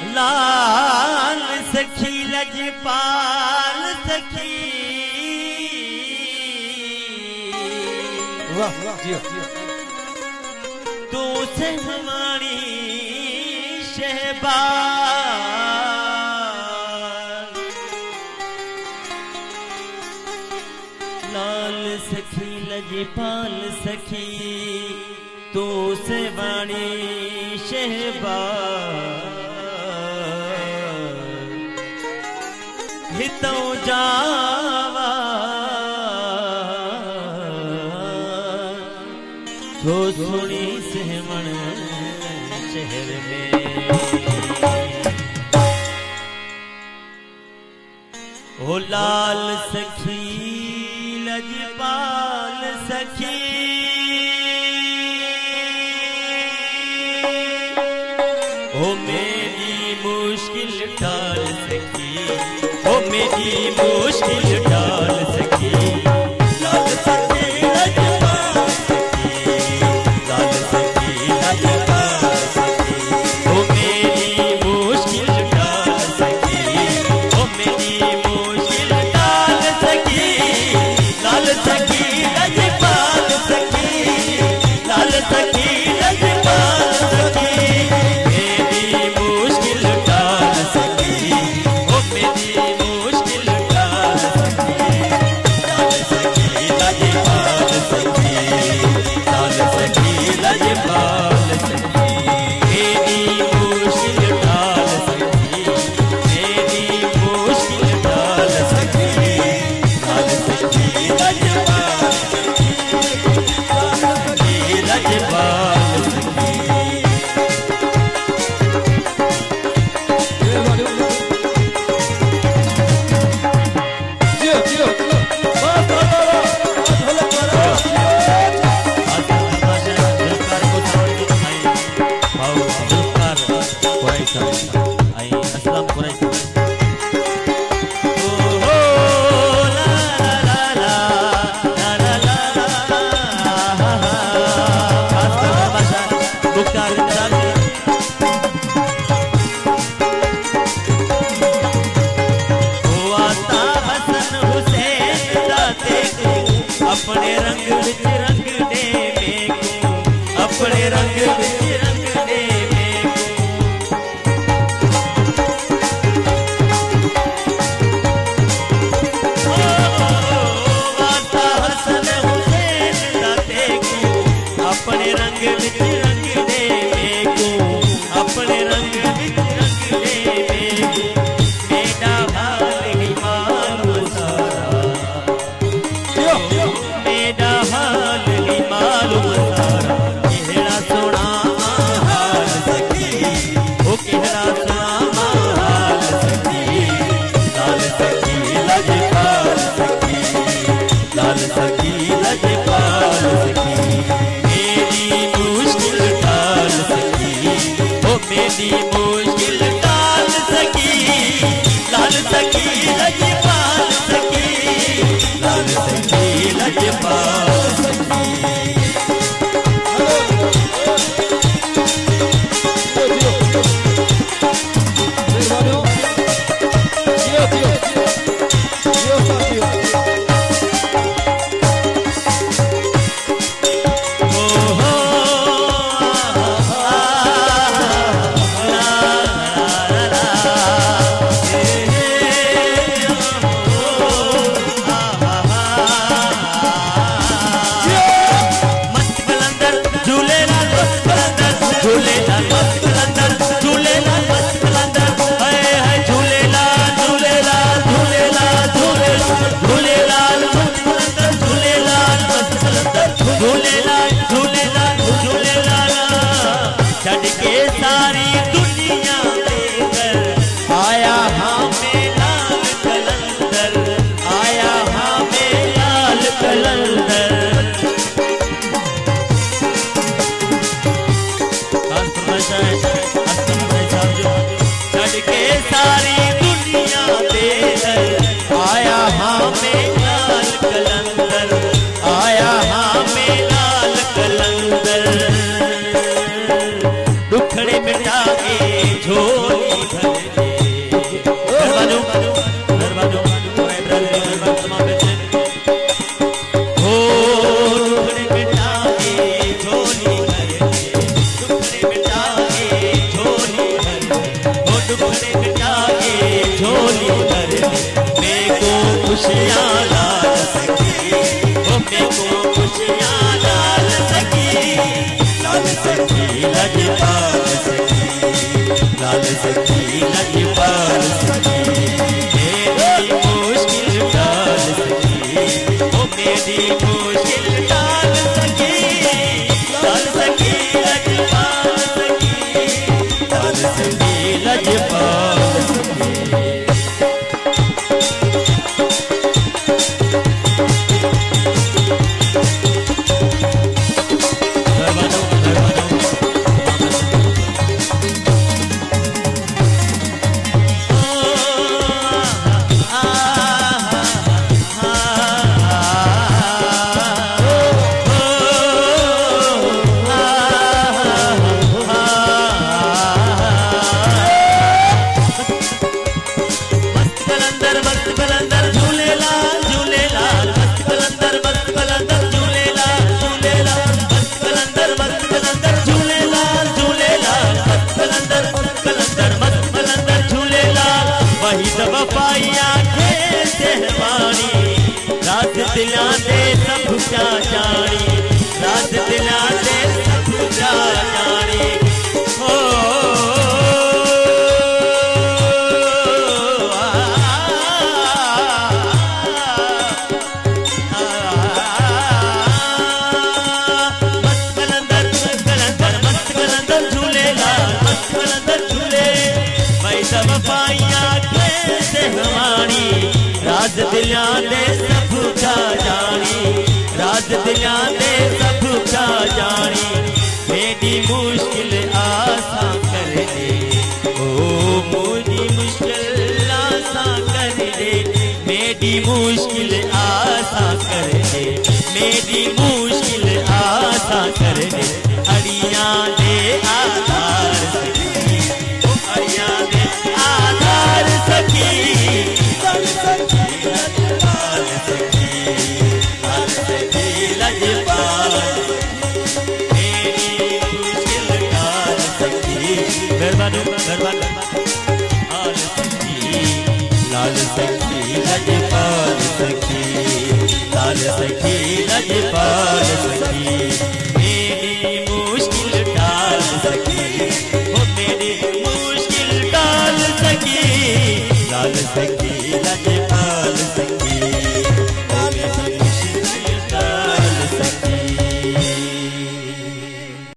लाल सखी लजपाल सखी वाह जियो तू से हमारी शहबाज लाल सखी लजपाल सखी तू से वाणी शहबाज हितों जावा तो सुनी सहमण शहर में ओ लाल सखी लजपाल सखी ओ मेरी मुश्किल टाल सखी ओ मेरी मुश्किल टाल सखी लाल सखी लजपाल सखी लाल सखी लजपाल सखी ओ मेरी मुश्किल टाल सखी ओ मेरी मुश्किल टाल सखी लाल सखी लजपाल सखी लाल सखी लजपाल सखी मेरी मुश्किल टाल सखी ओ मेरी मुश्किल टाल सखी लाल सखी लजपाल सखी लाल सखी लजपाल सखी मेरी मुश्किल टाल सखी मेरी मुश्किल टाल सखी लाल सखी लजपाल सखी लाल सखी लजपाल सखी जियो जियो बस अपने रंग विच रंग दे मेकू अपने रंग विच रंग दे मेकू वाता हसन हुसैन दा देखू अपने रंग विच रंग दे मेकू अपने रंग विच रंग दे मेकू मेरा हाल ही मालूम सारा मेरा हाल ही मालूम सारा केहड़ा सोना हाल सखी ओ केहड़ा सोना हाल सखी लाल सखी लजपाल सखी लाल सखी लजपाल सखी मेरी मुश्किल टाल सखी ओ मेरी मुश्किल टाल सखी लाल सखी लजपाल सखी लाल सखी लजपाल सखी जियो जियो जियो जियो लजपाल सखी, लाल सखी लजपाल सखी, मेरी मुश्किल टाल सखी, ओ मेरी मुश्किल टाल सखी, लाल सखी लजपाल सखी, लाल सखी लजपाल सखी। दिलां दे सब क्या जानी, रात दिलां दे सब क्या जानी, हो मस्त कलंदर झूलेलाल, मस्त कलंदर झूले भाई सब पाइया के सहवानी, राज दिलां दे सब क्या जानी, राज दिलां दे सब क्या जानी, मेरी मुश्किल आसान कर दे, ओ मेरी मुश्किल आसान कर दे, मेरी मुश्किल आसान कर दे, मेरी मुश्किल आसान कर दे, अड़ियां दे आधार सखी, ओ अड़ियां दे आधार सखी, लाल सखी लजपाल सखी, लाल सखी लजपाल, मेरी मुश्किल टाल सखी, मेहरबानी मेहरबानी, लाल सखी, लाल सखी लजपाल सखी, लाल सखी लजपाल सखी, मेरी मुश्किल टाल सखी, हो मेरी मुश्किल टाल सखी, लाल सखी लज